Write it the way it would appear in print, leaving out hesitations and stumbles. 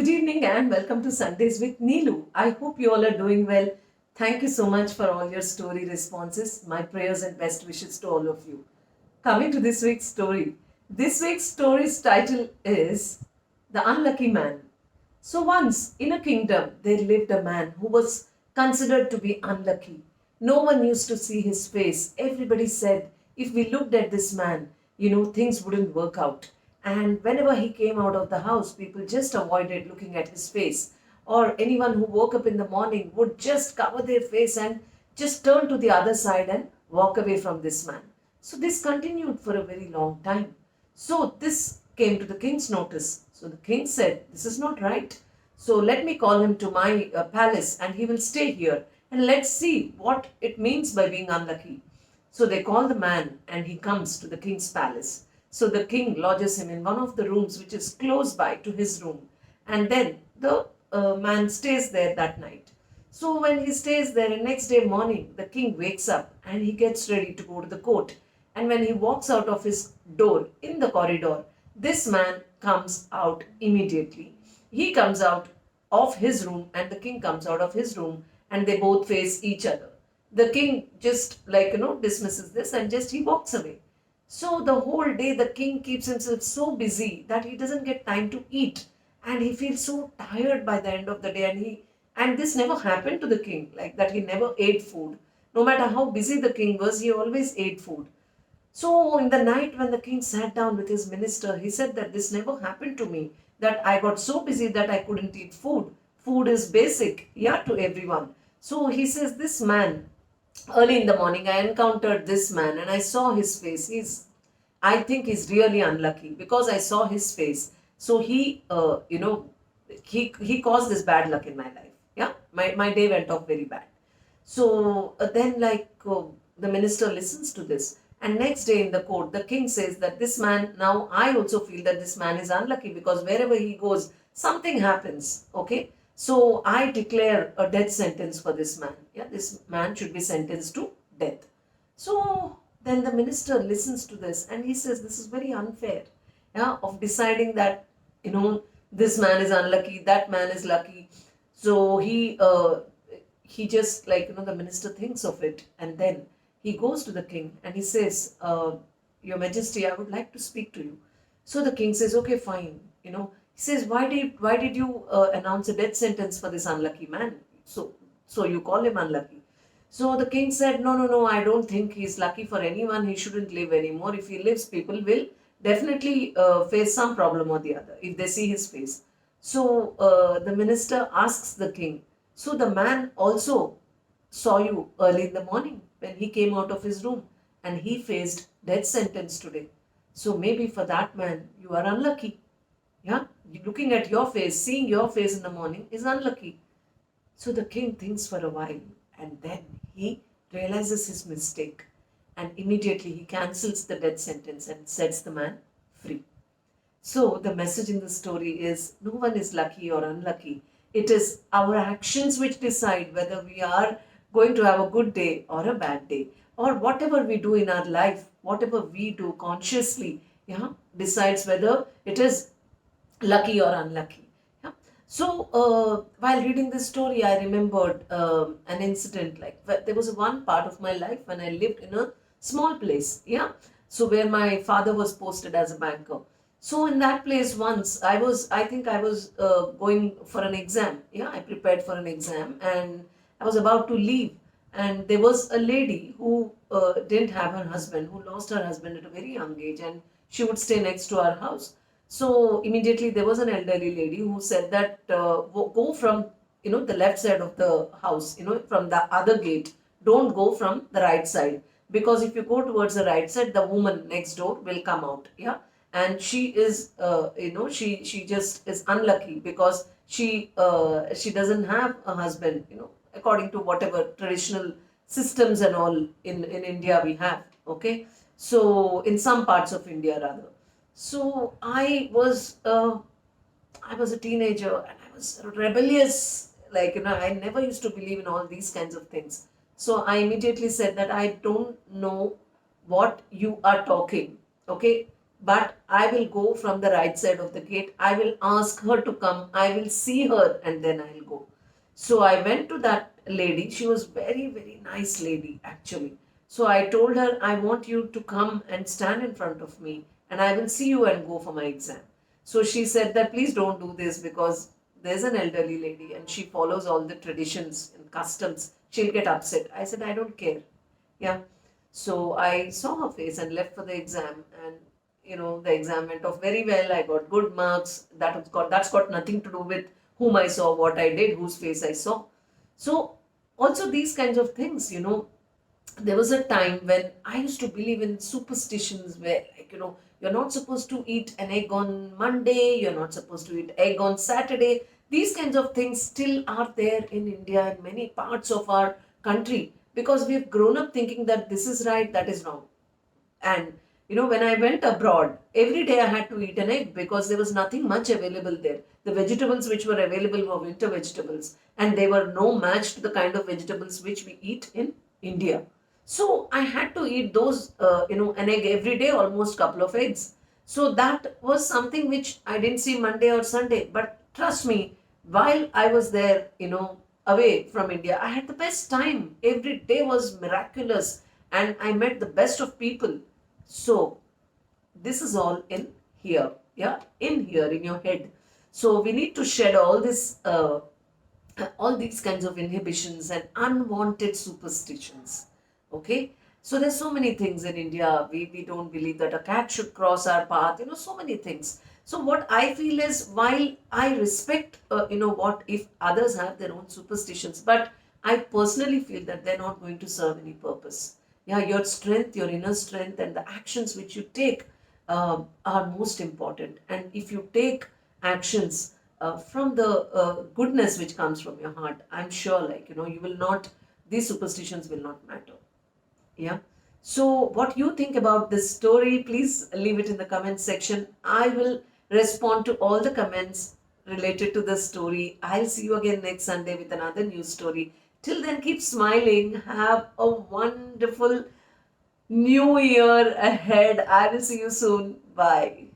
Good evening and welcome to Sundays with Neelu. I hope you all are doing well. Thank you so much for all your story responses. My prayers and best wishes to all of you. Coming to this week's story. This week's story's title is The Unlucky Man. So once in a kingdom there lived a man who was considered to be unlucky. No one used to see his face. Everybody said if we looked at this man, things wouldn't work out. And whenever he came out of the house, people just avoided looking at his face. Or anyone who woke up in the morning would just cover their face and just turn to the other side and walk away from this man. So this continued for a very long time. So this came to the king's notice. So the king said, "This is not right. So let me call him to my palace and he will stay here. And let's see what it means by being unlucky." So they call the man and he comes to the king's palace. So the king lodges him in one of the rooms which is close by to his room. And then the man stays there that night. So when he stays there, and next day morning, the king wakes up and he gets ready to go to the court. And when he walks out of his door in the corridor, this man comes out immediately. He comes out of his room and the king comes out of his room and they both face each other. The king just dismisses this and just he walks away. So the whole day the king keeps himself so busy that he doesn't get time to eat and he feels so tired by the end of the day, and this never happened to the king, like that he never ate food. No matter how busy the king was, he always ate food. So in the night when the king sat down with his minister, he said that this never happened to me, that I got so busy that I couldn't eat food. Food is basic, yeah, to everyone. So he says, this man, early in the morning, I encountered this man and I saw his face. I think he's really unlucky because I saw his face. So he caused this bad luck in my life. Yeah, my day went off very bad. So the minister listens to this. And next day in the court, the king says that this man, now I also feel that this man is unlucky because wherever he goes, something happens. Okay. So I declare a death sentence for this man. Yeah, this man should be sentenced to death. So then the minister listens to this and he says, this is very unfair. Yeah, of deciding that, this man is unlucky, that man is lucky. So he just the minister thinks of it and then he goes to the king and he says, Your Majesty, I would like to speak to you. So the king says, okay, fine. He says, why did you announce a death sentence for this unlucky man? So you call him unlucky. So the king said, no, I don't think he's lucky for anyone. He shouldn't live anymore. If he lives, people will definitely face some problem or the other if they see his face. So the minister asks the king, so the man also saw you early in the morning when he came out of his room and he faced death sentence today. So maybe for that man, you are unlucky. Yeah, looking at your face, seeing your face in the morning is unlucky. So the king thinks for a while and then he realizes his mistake and immediately he cancels the death sentence and sets the man free. So the message in the story is no one is lucky or unlucky. It is our actions which decide whether we are going to have a good day or a bad day, or whatever we do in our life, whatever we do consciously, decides whether it is lucky or unlucky. Yeah. So while reading this story, I remembered an incident. There was one part of my life when I lived in a small place. Yeah. So where my father was posted as a banker. So in that place once, I think I was going for an exam. Yeah, I prepared for an exam and I was about to leave. And there was a lady who didn't have her husband, who lost her husband at a very young age and she would stay next to our house. So immediately there was an elderly lady who said that go from, the left side of the house, from the other gate. Don't go from the right side. Because if you go towards the right side, the woman next door will come out. Yeah. And she is, she just is unlucky because she doesn't have a husband, according to whatever traditional systems and all in India we have. Okay. So in some parts of India rather. So I was a teenager and I was rebellious. I never used to believe in all these kinds of things. So I immediately said that I don't know what you are talking. Okay. but I will go from the right side of the gate. I will ask her to come. I will see her and then I'll go. So I went to that lady. She was very, very nice lady actually. So I told her, I want you to come and stand in front of me and I will see you and go for my exam. So she said that please don't do this because there's an elderly lady and she follows all the traditions and customs. She'll get upset. I said, I don't care. Yeah. So I saw her face and left for the exam, and the exam went off very well. I got good marks. That's got nothing to do with whom I saw, what I did, whose face I saw. So also these kinds of things, there was a time when I used to believe in superstitions where, like, you're not supposed to eat an egg on Monday, you're not supposed to eat egg on Saturday. These kinds of things still are there in India and many parts of our country because we've grown up thinking that this is right, that is wrong. And when I went abroad, every day I had to eat an egg because there was nothing much available there. The vegetables which were available were winter vegetables, and they were no match to the kind of vegetables which we eat in India. So I had to eat those, an egg every day, almost couple of eggs. So that was something which I didn't see Monday or Sunday. But trust me, while I was there, away from India, I had the best time. Every day was miraculous and I met the best of people. So this is all in here, yeah, in here in your head. So we need to shed all these kinds of inhibitions and unwanted superstitions. Okay, so there's so many things in India. We don't believe that a cat should cross our path. So many things. So what I feel is, while I respect, what if others have their own superstitions, but I personally feel that they're not going to serve any purpose. Yeah, your strength, your inner strength, and the actions which you take are most important. And if you take actions from the goodness which comes from your heart, I'm sure, like, you will not, these superstitions will not matter. Yeah. So, what you think about this story, please leave it in the comment section. I will respond to all the comments related to the story. I'll see you again next Sunday with another new story. Till then, keep smiling. Have a wonderful new year ahead. I will see you soon. Bye.